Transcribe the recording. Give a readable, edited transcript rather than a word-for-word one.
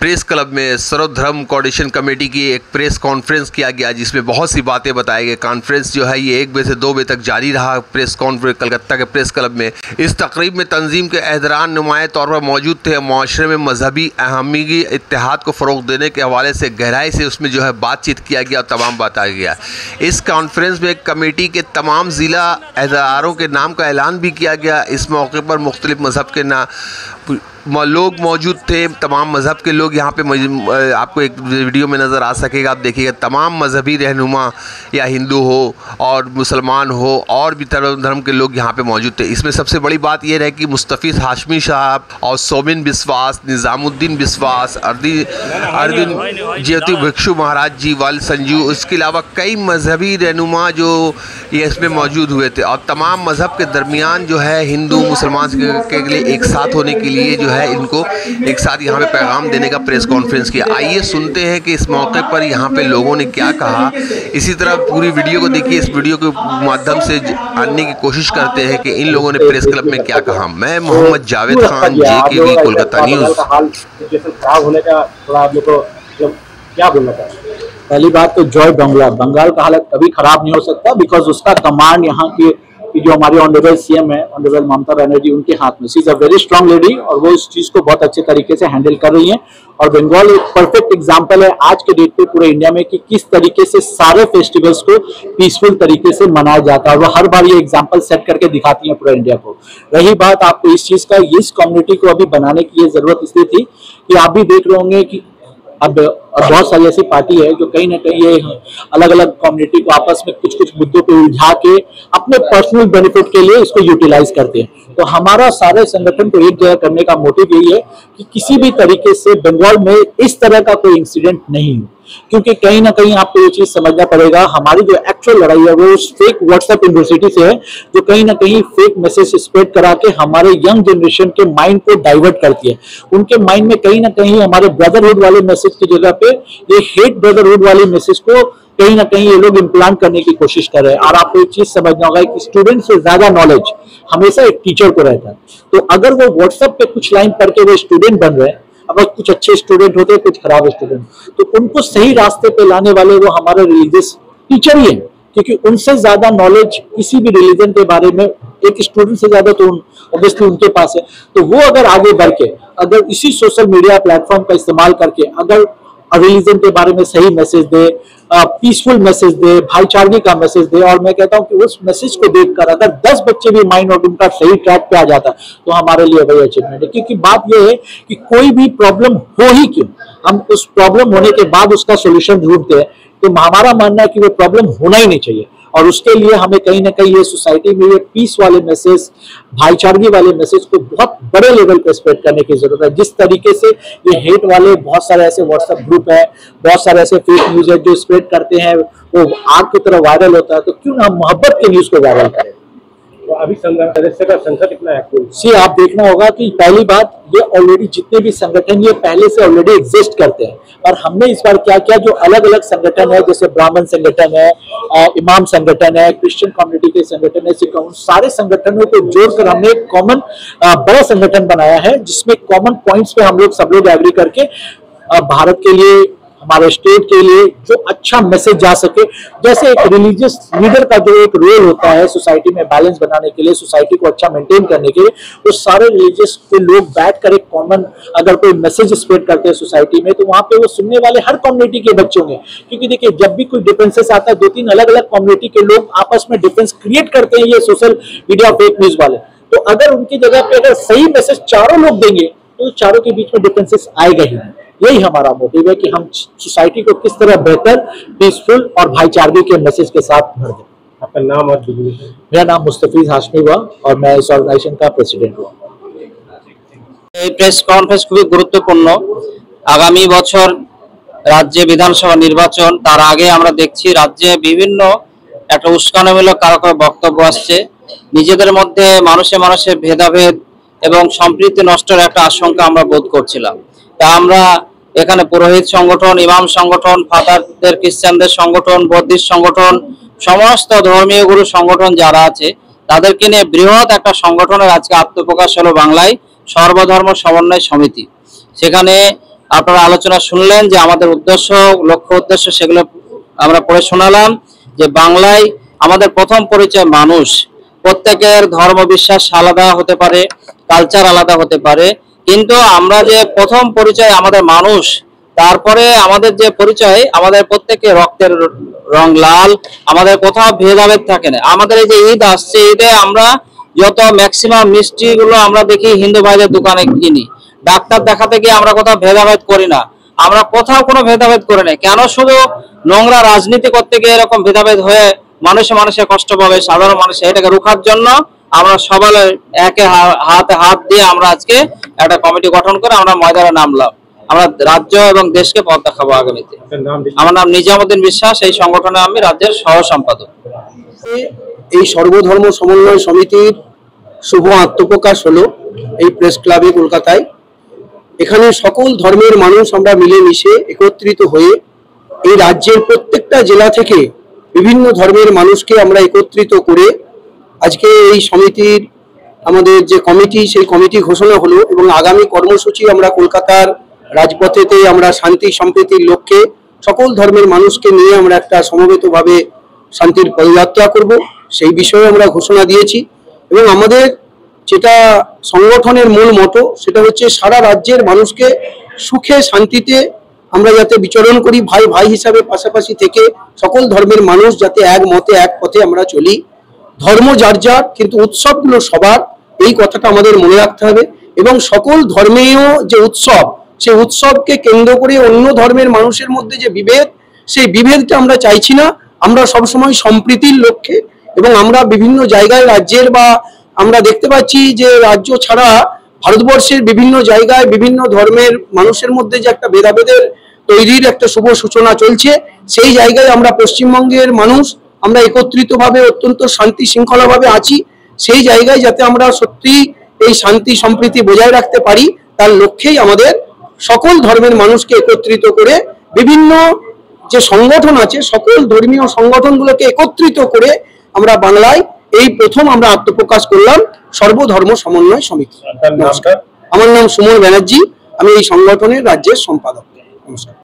Press club में सर्वधर्म coordination committee की एक प्रेस कॉन्फ्रेंस किया गया, जिसमें बहुत सी बातें बताई गई। कॉन्फ्रेंस जो है ये 1 बजे से 2 बजे तक जारी रहा प्रेस कॉन्फ्रेंस कलकत्ता के प्रेस क्लब में। इस तकरीब में तंजीम के अहदेरान नुमाया तौर पर मौजूद थे। माशरे में मजहबी अहमी इत्तेहाद को फ़रोग़ देने के हवाले से गहराई से उसमें जो है बातचीत किया गया और तमाम बताया गया। इस कॉन्फ्रेंस में कमेटी के तमाम ज़िला अहदेदारों के नाम का ऐलान भी किया गया। इस मौके पर मुख्तलिफ मज़हब के लोग मौजूद थे। तमाम मज़हब के लोग यहाँ पे आपको एक वीडियो में नज़र आ सकेगा, आप देखिएगा। तमाम मजहबी रहनुमा या हिंदू हो और मुसलमान हो और भी धर्म के लोग यहाँ पे मौजूद थे। इसमें सबसे बड़ी बात यह रहे कि मुस्तफ़ीज़ हाशमी साहब और सोबिन बिस्वास, निज़ामुद्दीन बिस्वास, अरविंद ज्योति भिक्षु महाराज जी, वाल संजू, इसके अलावा कई मजहबी रहनुमा जो ये इसमें मौजूद हुए थे। और तमाम मज़हब के दरमियान जो है हिंदू मुसलमान के लिए एक साथ होने के लिए जो है इनको एक साथ यहाँ पे पैगाम देने का प्रेस कॉन्फ्रेंस किया। आइए सुनते हैं कि इस मौके पर यहाँ पे लोगों ने क्या कहा। इसी तरह पूरी वीडियो को देखिए, इस वीडियो के माध्यम से जानने की कोशिश करते हैं कि इन लोगों ने प्रेस क्लब में क्या कहा। मैं मोहम्मद जावेद खान, JKV कोलकाता न्यूज़। क्या बोलना चाहते हैं? पहली बात तो जॉय बंगाल का हालत कभी खराब नहीं हो सकता, बिकॉज उसका कमांड यहाँ की जो हमारी ऑनरेबल CM है, ऑनरेबल ममता बनर्जी, उनके हाथ में। She is a very strong lady और वो इस चीज को बहुत अच्छे तरीके से हैंडल कर रही है। और बंगाल एक परफेक्ट एग्जांपल है आज के डेट पे पूरे इंडिया में कि किस तरीके से सारे फेस्टिवल्स को पीसफुल तरीके से मनाया जाता है। और वो हर बार ये एग्जांपल सेट करके दिखाती है पूरे इंडिया को। रही बात आपको इस चीज का, इस कम्युनिटी को अभी बनाने की ये जरूरत इसलिए थी कि आप भी देख रहे होंगे कि अब बहुत सारी ऐसी पार्टी है जो कहीं ना कहीं ये अलग अलग कम्युनिटी को आपस में कुछ कुछ मुद्दों पे उलझा के अपने पर्सनल बेनिफिट के लिए इसको यूटिलाइज करते हैं। तो हमारा सारे संगठन को एक जगह करने का मोटिव यही है कि किसी भी तरीके से बंगाल में इस तरह का कोई इंसिडेंट नहीं हो, क्योंकि कहीं ना कहीं आपको ये चीज समझना पड़ेगा। हमारी जो एक्चुअल लड़ाई है वो उस फेक व्हाट्सएप यूनिवर्सिटी से है जो कहीं ना कहीं फेक मैसेज स्प्रेड करा के हमारे यंग जनरेशन के माइंड को डाइवर्ट करती है। उनके माइंड में कहीं ना कहीं हमारे ब्रदरहुड वाले मैसेज की जगह पे ये हेट ब्रदरहुड वाले मैसेज को कहीं ना कहीं ये लोग इम्प्लांट करने की कोशिश कर रहे हैं। और आपको एक चीज समझना होगा कि स्टूडेंट से ज्यादा नॉलेज हमेशा एक टीचर को रहता है। तो अगर वो व्हाट्सएप पे कुछ लाइन पढ़ के वो स्टूडेंट बन रहे हैं, अब कुछ अच्छे स्टूडेंट होते हैं, कुछ खराब स्टूडेंट, तो उनको सही रास्ते पे लाने वाले वो हमारे रिलीजियस टीचर ही हैं, क्योंकि उनसे ज्यादा नॉलेज किसी भी रिलीजन के बारे में एक स्टूडेंट से ज्यादा तो ऑब्वियसली उनके पास है। तो वो अगर आगे बढ़ के अगर इसी सोशल मीडिया प्लेटफॉर्म का इस्तेमाल करके अगर रिलीजन के बारे में सही मैसेज दे, पीसफुल मैसेज दे, भाईचारगी का मैसेज दे, और मैं कहता हूं कि उस मैसेज को देखकर अगर 10 बच्चे भी माइंड और उनका सही ट्रैक पे आ जाता तो हमारे लिए वही अचीवमेंट है। क्योंकि बात यह है कि कोई भी प्रॉब्लम हो ही क्यों, हम उस प्रॉब्लम होने के बाद उसका सोल्यूशन ढूंढते हैं। तो हमारा मानना है कि वो प्रॉब्लम होना ही नहीं चाहिए, और उसके लिए हमें कहीं ना कहीं ये सोसाइटी में ये पीस वाले मैसेज, भाईचारगी वाले मैसेज को बहुत बड़े लेवल पे स्प्रेड करने की जरूरत है। जिस तरीके से ये हेट वाले बहुत सारे ऐसे व्हाट्सएप ग्रुप है, बहुत सारे ऐसे फेक न्यूज है जो स्प्रेड करते हैं, वो आग की तरह वायरल होता है, तो क्यों ना हम मोहब्बत के न्यूज को वायरल करें। तो अभी सदस्य का संख्या कितना है? सी आप देखना होगा कि पहली बात ये ऑलरेडी जितने भी संगठन ये पहले से ऑलरेडी एग्जिस्ट करते हैं, और हमने इस बार क्या किया, जो अलग अलग संगठन है जैसे ब्राह्मण संगठन है, इमाम संगठन है, क्रिश्चियन कम्युनिटी के संगठन है, सिख, सारे संगठनों को जोड़कर हमने एक कॉमन बड़ा संगठन बनाया है, जिसमें कॉमन पॉइंट्स पे हम लोग सब लोग एग्री करके भारत के लिए, हमारे स्टेट के लिए जो अच्छा मैसेज जा सके। जैसे एक रिलीजियस लीडर का जो एक रोल होता है सोसाइटी में बैलेंस बनाने के लिए, सोसाइटी को अच्छा मेंटेन करने के लिए, वो सारे रिलीजियस के लोग बैठ कर एक कॉमन अगर कोई मैसेज स्प्रेड करते हैं सोसाइटी में, तो वहां पे वो सुनने वाले हर कम्युनिटी के बच्चे होंगे। क्योंकि देखिए जब भी कोई डिफरेंसेस आता है, 2-3 अलग अलग कम्युनिटी के लोग आपस में डिफरेंस क्रिएट करते हैं, ये सोशल मीडिया फेक न्यूज वाले। तो अगर उनकी जगह पे अगर सही मैसेज चारों लोग देंगे तो चारों के बीच में डिफरेंसेस आएगा ही। यही हमारा मोटिव है कि हम सोसाइटी को किस तरह बेहतर, पीसफुल और भाईचारगी के मैसेज के साथ भर दें। आपका नाम और डिग्री? मेरा नाम मुस्तफीज हाशमी हुआ और मैं इस ऑर्गेनाइजेशन का प्रेसिडेंट हुआ। प्रेस कॉन्फ्रेंस खूब गुरुत्वपूर्ण। आगामी बछर राज्य विधानसभा निर्वाचन, तार आगे আমরা দেখছি রাজ্যে বিভিন্ন একটা উস্কানিমূলক কারো কারো বক্তব্য আসছে। নিজেদের মধ্যে মানুষে মানুষে ভেদাভেদ এবং সম্প্রীতি নষ্টের একটা আশঙ্কা আমরা বোধ করছিলাম। তা আমরা এখানে পুরোহিত সংগঠন, ইমাম সংগঠন, ফাদারদের খ্রিস্টানদের সংগঠন, বৌদ্ধিস্ট সংগঠন, সমস্ত ধর্মীয় গুরু সংগঠন যারা আছে তাদেরকে নিয়ে বৃহৎ একটা সংগঠনের আজকে আত্মপ্রকাশ হলো বাংলায় সর্বধর্ম সমন্বয় সমিতি। সেখানে আপনারা আলোচনা শুনলেন যে আমাদের উদ্দেশ্য, লক্ষ্য উদ্দেশ্য সেগুলো আমরা পড়ে শোনালাম। যে বাংলায় আমাদের প্রথম পরিচয় মানুষ, প্রত্যেকের ধর্ম বিশ্বাস আলাদা হতে পারে, কালচার আলাদা হতে পারে, কিন্তু আমরা যে প্রথম পরিচয় আমাদের মানুষ, তারপরে আমাদের যে পরিচয় আমাদের প্রত্যেকের রক্তের রং লাল, আমাদের কোথাও ভেদাভেদ থাকে না। আমাদের এই যে ঈদ আসছে, ঈদে আমরা যত ম্যাক্সিমাম মিষ্টি গুলো আমরা দেখি হিন্দু ভাইদের দোকানে কিনি, ডাক্তার দেখাতে গিয়ে আমরা কোথাও ভেদাভেদ করি না, আমরা কোথাও কোনো ভেদাভেদ করি না। কেন শুধু নোংরা রাজনীতি করতে গিয়ে এরকম ভেদাভেদ হয়ে মানুষে কষ্ট পাবে, সাধারণ মানুষ, এটাকে রোখার জন্য আমরা সবাই একে হাতে হাত দিয়ে আমরা আজকে একটা কমিটি গঠন করে আমরা ময়দানে নামলাম। আমরা রাজ্য এবং দেশকে পথ দেখাবো আগামীতে। আমার নাম নিজামুদ্দিন বিশ্বাস, এই সংগঠনে আমি রাজ্যের সহ সম্পাদক। এই সর্বধর্ম সমন্বয় সমিতির শুভ আত্মপ্রকাশ হলো এই প্রেস ক্লাবে কলকাতায়। এখানে সকল ধর্মের মানুষ আমরা মিলেমিশে একত্রিত হয়ে এই রাজ্যের প্রত্যেকটা জেলা থেকে বিভিন্ন ধর্মের মানুষকে আমরা একত্রিত করে আজকে এই সমিতির আমাদের যে কমিটি, সেই কমিটি ঘোষণা হলো এবং আগামী কর্মসূচি আমরা কলকাতার রাজপথেতে আমরা শান্তি সম্প্রীতির লক্ষ্যে সকল ধর্মের মানুষকে নিয়ে আমরা একটা সমবেতভাবে শান্তির পদযাত্রা করব, সেই বিষয়ে আমরা ঘোষণা দিয়েছি। এবং আমাদের যেটা সংগঠনের মূল মতো সেটা হচ্ছে সারা রাজ্যের মানুষকে সুখে শান্তিতে আমরা যাতে বিচরণ করি, ভাই ভাই হিসাবে পাশাপাশি থেকে সকল ধর্মের মানুষ যাতে এক মতে এক পথে আমরা চলি। ধর্ম যার যার, কিন্তু উৎসবগুলো সবার, এই কথাটা আমাদের মনে রাখতে হবে। এবং সকল ধর্মীয় যে উৎসব, সেই উৎসবকে কেন্দ্র করে অন্য ধর্মের মানুষের মধ্যে যে বিভেদ, সেই বিভেদটা আমরা চাইছি না। আমরা সবসময় সম্প্রীতির লক্ষ্যে, এবং আমরা বিভিন্ন জায়গায় রাজ্যের বা আমরা দেখতে পাচ্ছি যে রাজ্য ছাড়া ভারতবর্ষের বিভিন্ন জায়গায় বিভিন্ন ধর্মের মানুষের মধ্যে যে একটা ভেদাভেদের তৈরির একটা শুভ সূচনা চলছে, সেই জায়গায় আমরা পশ্চিমবঙ্গের মানুষ আমরা একত্রিতভাবে অত্যন্ত শান্তি শৃঙ্খলাভাবে আছি। সেই জায়গায় যাতে আমরা সত্যি এই শান্তি সম্প্রীতি বজায় রাখতে পারি, তার লক্ষ্যেই আমাদের সকল ধর্মের মানুষকে একত্রিত করে বিভিন্ন যে সংগঠন আছে সকল ধর্মীয় সংগঠনগুলোকে একত্রিত করে আমরা বাংলায় এই প্রথম আমরা আত্মপ্রকাশ করলাম সর্বধর্ম সমন্বয় সমিতি। নমস্কার, আমার নাম সুমন ব্যানার্জি, আমি এই সংগঠনের রাজ্যের সম্পাদক। নমস্কার।